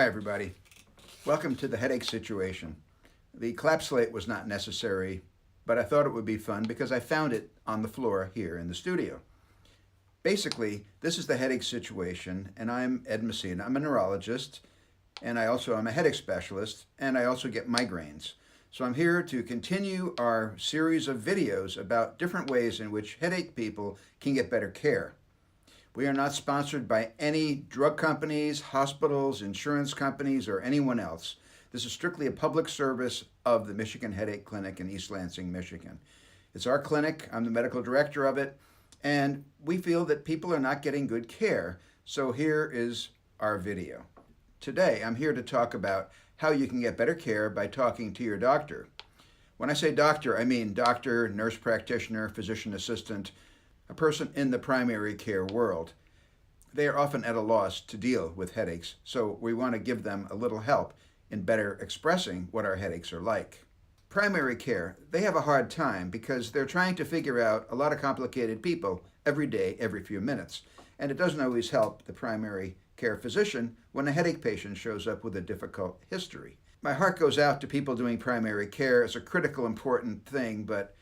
Hi, everybody. Welcome to the headache situation. The clap slate was not necessary, but I thought it would be fun because I found it on the floor here in the studio. Basically, this is the headache situation, and I'm Ed Messina. I'm a neurologist, and I'm a headache specialist, and I also get migraines. So I'm here to continue our series of videos about different ways in which headache people can get better care. We are not sponsored by any drug companies, hospitals, insurance companies, or anyone else. This is strictly a public service of the Michigan Headache Clinic in East Lansing, Michigan. It's our clinic. I'm the medical director of it, and we feel that people are not getting good care. So here is our video. Today, I'm here to talk about how you can get better care by talking to your doctor. When I say doctor, I mean doctor, nurse practitioner, physician assistant, a person in the primary care world. They are often at a loss to deal with headaches, so we want to give them a little help in better expressing what our headaches are like. Primary care, they have a hard time because they're trying to figure out a lot of complicated people every day, every few minutes, and it doesn't always help the primary care physician when a headache patient shows up with a difficult history. My heart goes out to people doing primary care. It's a critical, important thing, but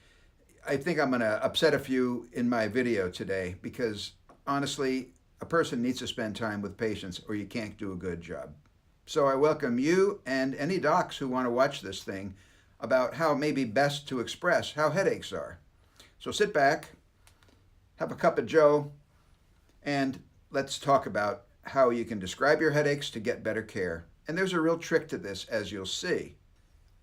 I think I'm going to upset a few in my video today because, honestly, a person needs to spend time with patients or you can't do a good job. So I welcome you and any docs who want to watch this thing about how it may be best to express how headaches are. So sit back, have a cup of joe, and let's talk about how you can describe your headaches to get better care. And there's a real trick to this, as you'll see.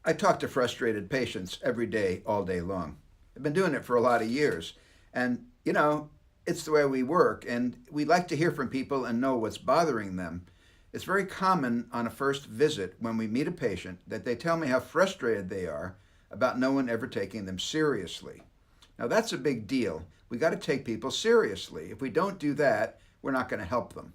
I talk to frustrated patients every day, all day long. I've been doing it for a lot of years, and it's the way we work, and we like to hear from people and know what's bothering them. It's very common on a first visit when we meet a patient that they tell me how frustrated they are about no one ever taking them seriously. Now that's a big deal. We got to take people seriously. If we don't do that, we're not going to help them.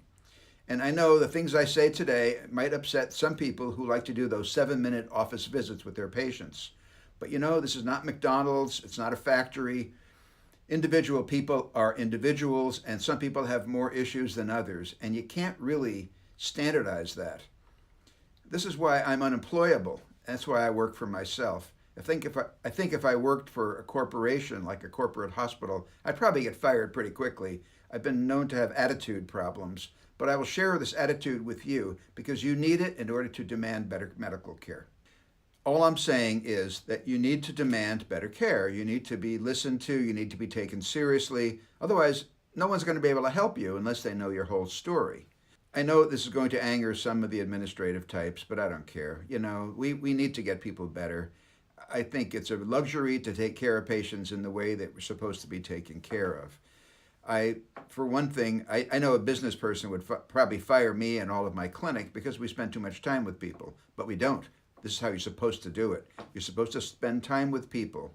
And I know the things I say today might upset some people who like to do those 7-minute office visits with their patients. But this is not McDonald's, it's not a factory. Individual people are individuals, and some people have more issues than others, and you can't really standardize that. This is why I'm unemployable. That's why I work for myself. I think if I worked for a corporation, like a corporate hospital, I'd probably get fired pretty quickly. I've been known to have attitude problems, but I will share this attitude with you because you need it in order to demand better medical care. All I'm saying is that you need to demand better care. You need to be listened to. You need to be taken seriously. Otherwise, no one's going to be able to help you unless they know your whole story. I know this is going to anger some of the administrative types, but I don't care. We need to get people better. I think it's a luxury to take care of patients in the way that we're supposed to be taken care of. For one thing, I know a business person would probably fire me and all of my clinic because we spend too much time with people, but we don't. This is how you're supposed to do it. You're supposed to spend time with people.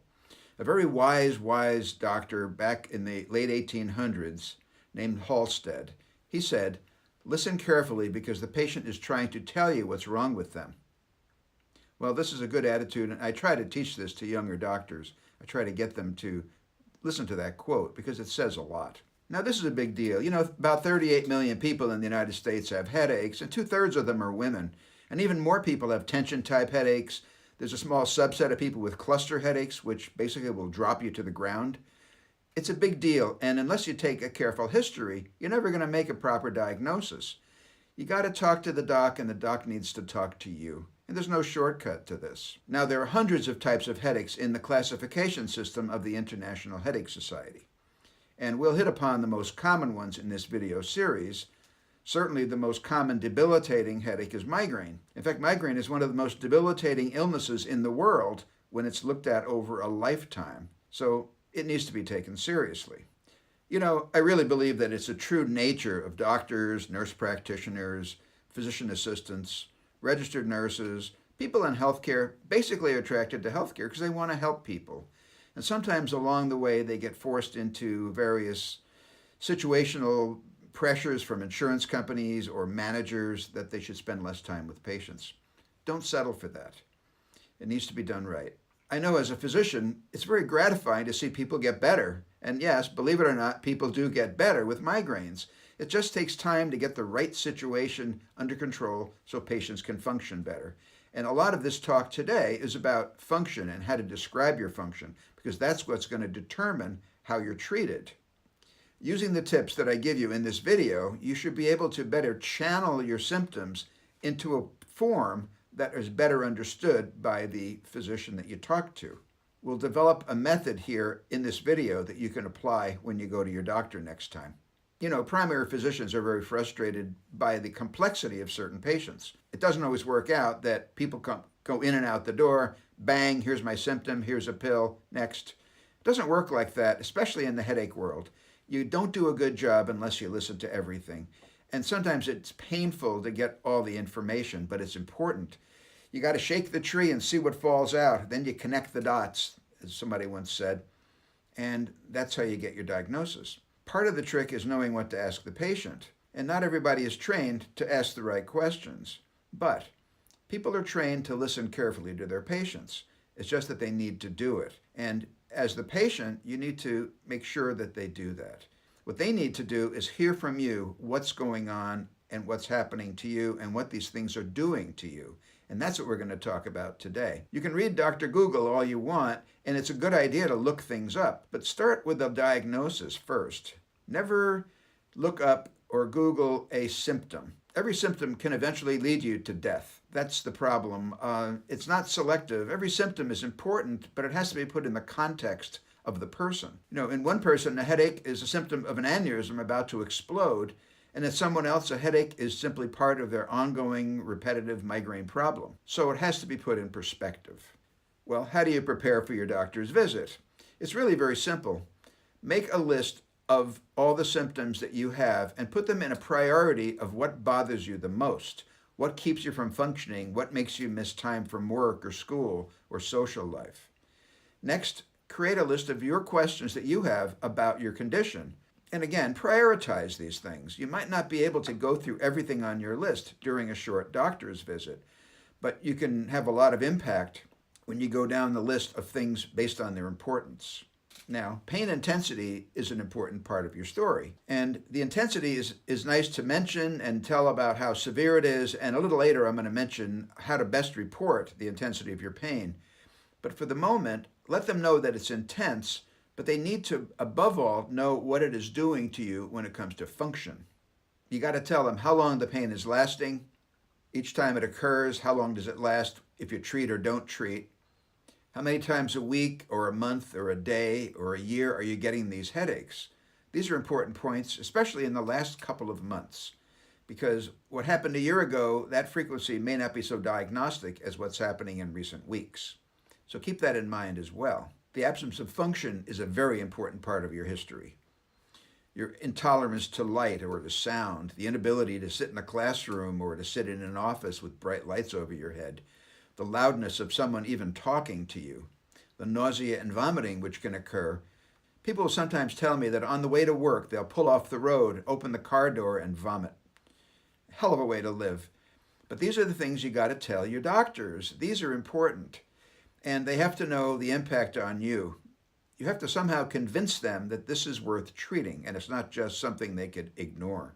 A very wise doctor back in the late 1800s named Halsted, he said, "Listen carefully because the patient is trying to tell you what's wrong with them." Well, this is a good attitude, and I try to teach this to younger doctors. I try to get them to listen to that quote because it says a lot. Now, this is a big deal. About 38 million people in the United States have headaches, and 2/3 of them are women. And even more people have tension-type headaches. There's a small subset of people with cluster headaches, which basically will drop you to the ground. It's a big deal, and unless you take a careful history, you're never going to make a proper diagnosis. You got to talk to the doc, and the doc needs to talk to you. And there's no shortcut to this. Now, there are hundreds of types of headaches in the classification system of the International Headache Society. And we'll hit upon the most common ones in this video series. Certainly the most common debilitating headache is migraine. In fact, migraine is one of the most debilitating illnesses in the world when it's looked at over a lifetime. So it needs to be taken seriously. I really believe that it's a true nature of doctors, nurse practitioners, physician assistants, registered nurses, people in healthcare basically are attracted to healthcare because they want to help people. And sometimes along the way they get forced into various situational pressures from insurance companies or managers that they should spend less time with patients. Don't settle for that. It needs to be done right. I know as a physician, it's very gratifying to see people get better. And yes, believe it or not, people do get better with migraines. It just takes time to get the right situation under control so patients can function better. And a lot of this talk today is about function and how to describe your function, because that's what's going to determine how you're treated. Using the tips that I give you in this video, you should be able to better channel your symptoms into a form that is better understood by the physician that you talk to. We'll develop a method here in this video that you can apply when you go to your doctor next time. You know, primary physicians are very frustrated by the complexity of certain patients. It doesn't always work out that people go in and out the door, bang, here's my symptom, here's a pill, next. It doesn't work like that, especially in the headache world. You don't do a good job unless you listen to everything. And sometimes it's painful to get all the information, but it's important. You got to shake the tree and see what falls out. Then you connect the dots, as somebody once said, and that's how you get your diagnosis. Part of the trick is knowing what to ask the patient, and not everybody is trained to ask the right questions. But people are trained to listen carefully to their patients. It's just that they need to do it. And as the patient, you need to make sure that they do that. What they need to do is hear from you what's going on and what's happening to you and what these things are doing to you. And that's what we're going to talk about today. You can read Dr. Google all you want, and it's a good idea to look things up, but start with a diagnosis first. Never look up or Google a symptom. Every symptom can eventually lead you to death. That's the problem. It's not selective. Every symptom is important, but it has to be put in the context of the person. You know, in one person, a headache is a symptom of an aneurysm about to explode, and in someone else, a headache is simply part of their ongoing repetitive migraine problem. So it has to be put in perspective. Well, how do you prepare for your doctor's visit? It's really very simple. Make a list of all the symptoms that you have and put them in a priority of what bothers you the most, what keeps you from functioning, what makes you miss time from work or school or social life. Next, create a list of your questions that you have about your condition. And again, prioritize these things. You might not be able to go through everything on your list during a short doctor's visit, but you can have a lot of impact when you go down the list of things based on their importance. Now, pain intensity is an important part of your story, and the intensity is nice to mention and tell about how severe it is, and a little later I'm going to mention how to best report the intensity of your pain. But for the moment, let them know that it's intense, but they need to, above all, know what it is doing to you when it comes to function. You got to tell them how long the pain is lasting, each time it occurs, how long does it last if you treat or don't treat, how many times a week or a month or a day or a year are you getting these headaches? These are important points, especially in the last couple of months, because what happened a year ago, that frequency may not be so diagnostic as what's happening in recent weeks. So keep that in mind as well. The absence of function is a very important part of your history. Your intolerance to light or to sound, the inability to sit in a classroom or to sit in an office with bright lights over your head, the loudness of someone even talking to you, the nausea and vomiting which can occur. People sometimes tell me that on the way to work, they'll pull off the road, open the car door, and vomit. Hell of a way to live. But these are the things you got to tell your doctors. These are important, and they have to know the impact on you. You have to somehow convince them that this is worth treating, and it's not just something they could ignore.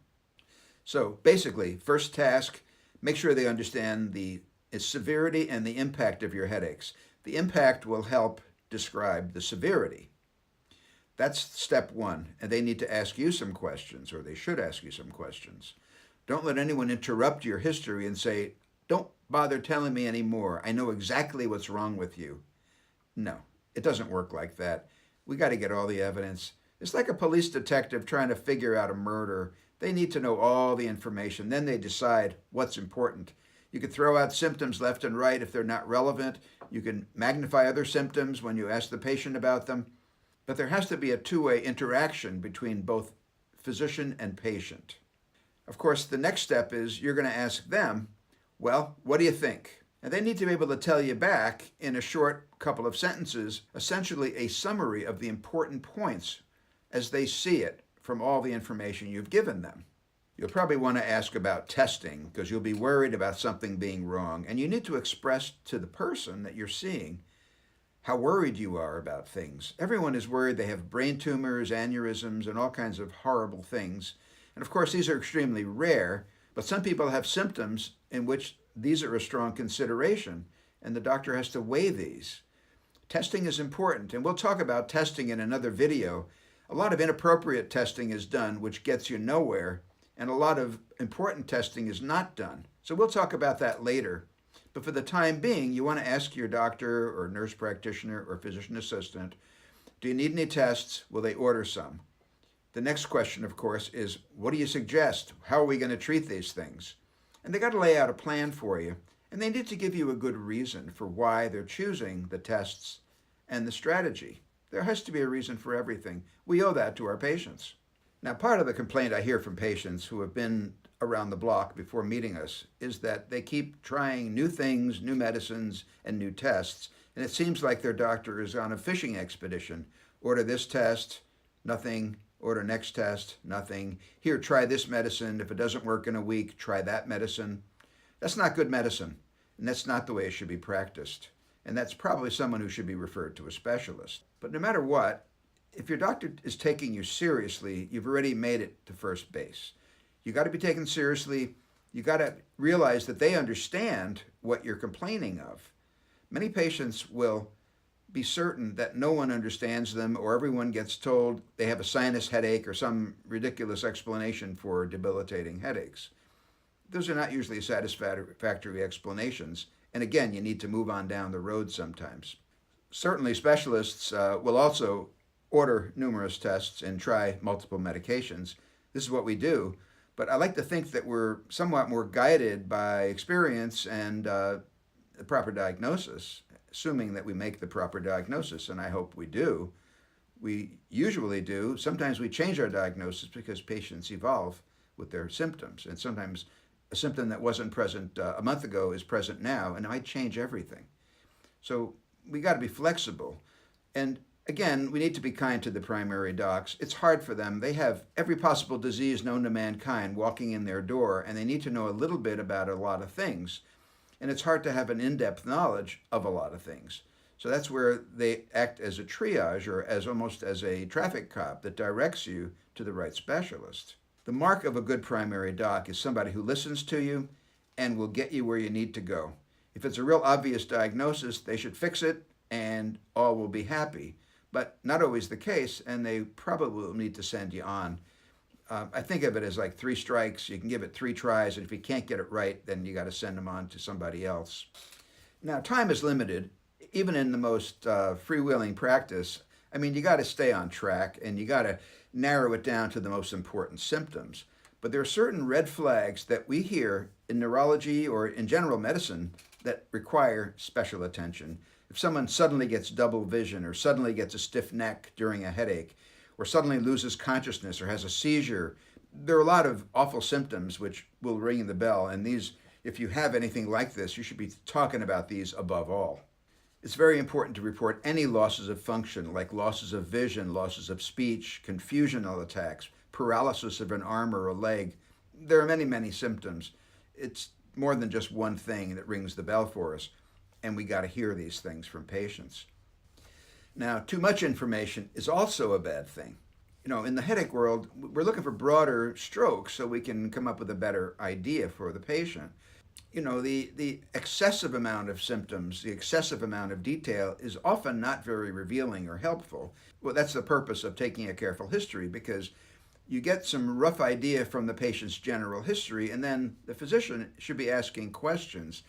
So basically, first task, make sure they understand the severity and the impact of your headaches. The impact will help describe the severity. That's step one, and they need to ask you some questions, or they should ask you some questions. Don't let anyone interrupt your history and say, "Don't bother telling me anymore. I know exactly what's wrong with you." No, it doesn't work like that. We got to get all the evidence. It's like a police detective trying to figure out a murder. They need to know all the information. Then they decide what's important. You could throw out symptoms left and right if they're not relevant. You can magnify other symptoms when you ask the patient about them. But there has to be a two-way interaction between both physician and patient. Of course, the next step is you're going to ask them, well, what do you think? And they need to be able to tell you back in a short couple of sentences, essentially a summary of the important points as they see it from all the information you've given them. You'll probably want to ask about testing because you'll be worried about something being wrong, and you need to express to the person that you're seeing how worried you are about things. Everyone is worried they have brain tumors, aneurysms, and all kinds of horrible things, And of course, these are extremely rare, but some people have symptoms in which these are a strong consideration, and the doctor has to weigh these. Testing is important, and we'll talk about testing in another video. A lot of inappropriate testing is done, which gets you nowhere, and a lot of important testing is not done. So we'll talk about that later. But for the time being, you want to ask your doctor or nurse practitioner or physician assistant, do you need any tests? Will they order some? The next question, of course, is what do you suggest? How are we going to treat these things? And they got to lay out a plan for you, and they need to give you a good reason for why they're choosing the tests and the strategy. There has to be a reason for everything. We owe that to our patients. Now, part of the complaint I hear from patients who have been around the block before meeting us is that they keep trying new things, new medicines, and new tests, and it seems like their doctor is on a fishing expedition. Order this test, nothing. Order next test, nothing. Here, try this medicine. If it doesn't work in a week, try that medicine. That's not good medicine, and that's not the way it should be practiced. And that's probably someone who should be referred to a specialist. But no matter what, if your doctor is taking you seriously, you've already made it to first base. You got to be taken seriously. You got to realize that they understand what you're complaining of. Many patients will be certain that no one understands them, or everyone gets told they have a sinus headache or some ridiculous explanation for debilitating headaches. Those are not usually satisfactory explanations. And again, you need to move on down the road sometimes. Certainly, specialists will also order numerous tests and try multiple medications. This is what we do. But I like to think that we're somewhat more guided by experience and the proper diagnosis, assuming that we make the proper diagnosis, and I hope we do. We usually do. Sometimes we change our diagnosis because patients evolve with their symptoms, and sometimes a symptom that wasn't present a month ago is present now, and it might change everything. So we got to be flexible. And again, we need to be kind to the primary docs. It's hard for them. They have every possible disease known to mankind walking in their door, and they need to know a little bit about a lot of things. And it's hard to have an in-depth knowledge of a lot of things. So that's where they act as a triage or as almost as a traffic cop that directs you to the right specialist. The mark of a good primary doc is somebody who listens to you and will get you where you need to go. If it's a real obvious diagnosis, they should fix it and all will be happy. But not always the case, and they probably will need to send you on. I think of it as like 3 strikes. You can give it 3 tries, and if you can't get it right, then you got to send them on to somebody else. Now, time is limited, even in the most freewheeling practice. I mean, you got to stay on track, and you got to narrow it down to the most important symptoms. But there are certain red flags that we hear in neurology or in general medicine that require special attention. If someone suddenly gets double vision or suddenly gets a stiff neck during a headache or suddenly loses consciousness or has a seizure, there are a lot of awful symptoms which will ring the bell. And these, if you have anything like this, you should be talking about these above all. It's very important to report any losses of function, like losses of vision, losses of speech, confusional attacks, paralysis of an arm or a leg. There are many, many symptoms. It's more than just one thing that rings the bell for us. And we got to hear these things from patients. Now, too much information is also a bad thing. You know, in the headache world, we're looking for broader strokes so we can come up with a better idea for the patient. You know, the excessive amount of symptoms, the excessive amount of detail is often not very revealing or helpful. Well, that's the purpose of taking a careful history, because you get some rough idea from the patient's general history, and then the physician should be asking questions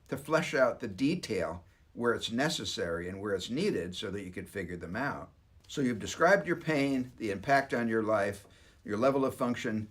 to flesh out the detail where it's necessary and where it's needed so that you can figure them out. So you've described your pain, the impact on your life, your level of function,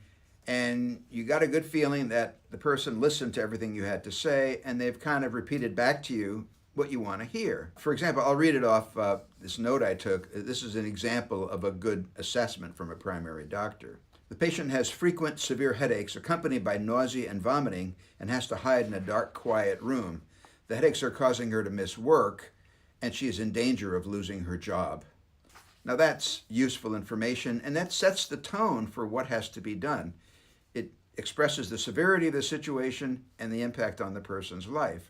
and you got a good feeling that the person listened to everything you had to say, and they've kind of repeated back to you what you want to hear. For example, I'll read it off this note I took. This is an example of a good assessment from a primary doctor. The patient has frequent severe headaches accompanied by nausea and vomiting and has to hide in a dark, quiet room. The headaches are causing her to miss work, and she is in danger of losing her job. Now that's useful information, and that sets the tone for what has to be done. It expresses the severity of the situation and the impact on the person's life.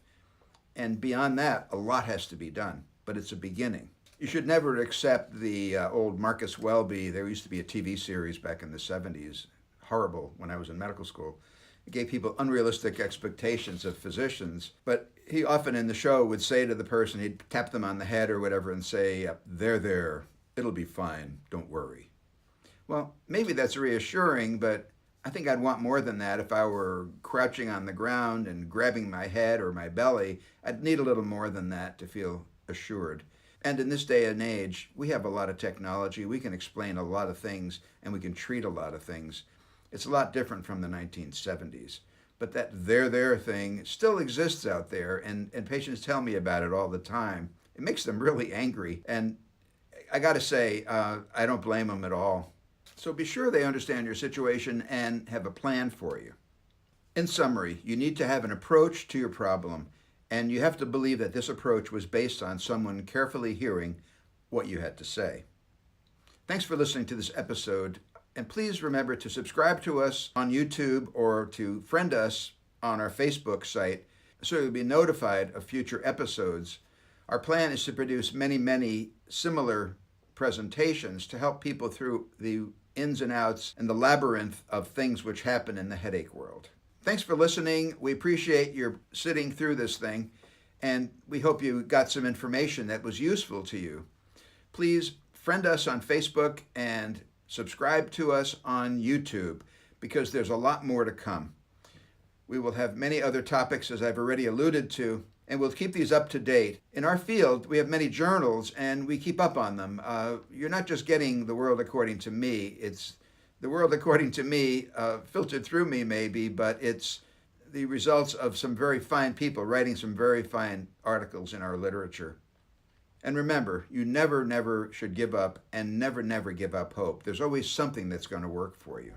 And beyond that, a lot has to be done, but it's a beginning. You should never accept the old Marcus Welby. There used to be a TV series back in the 70s, horrible when I was in medical school. It gave people unrealistic expectations of physicians. But he often in the show would say to the person, he'd tap them on the head or whatever and say, there, it'll be fine, don't worry. Well, maybe that's reassuring, but I think I'd want more than that. If I were crouching on the ground and grabbing my head or my belly, I'd need a little more than that to feel assured. And in this day and age, we have a lot of technology. We can explain a lot of things and we can treat a lot of things. It's a lot different from the 1970s. But that there thing still exists out there, and patients tell me about it all the time. It makes them really angry. And I got to say, I don't blame them at all. So be sure they understand your situation and have a plan for you. In summary, you need to have an approach to your problem, and you have to believe that this approach was based on someone carefully hearing what you had to say. Thanks for listening to this episode, and please remember to subscribe to us on YouTube or to friend us on our Facebook site so you'll be notified of future episodes. Our plan is to produce many similar presentations to help people through the ins and outs and the labyrinth of things which happen in the headache world. Thanks for listening. We appreciate your sitting through this thing, and we hope you got some information that was useful to you. Please friend us on Facebook and subscribe to us on YouTube, because there's a lot more to come. We will have many other topics, as I've already alluded to, and we'll keep these up to date. In our field, we have many journals, and we keep up on them. You're not just getting The World According to Me. It's The World According to Me, filtered through me maybe, but it's the results of some very fine people writing some very fine articles in our literature. And remember, you never should give up, and never give up hope. There's always something that's going to work for you.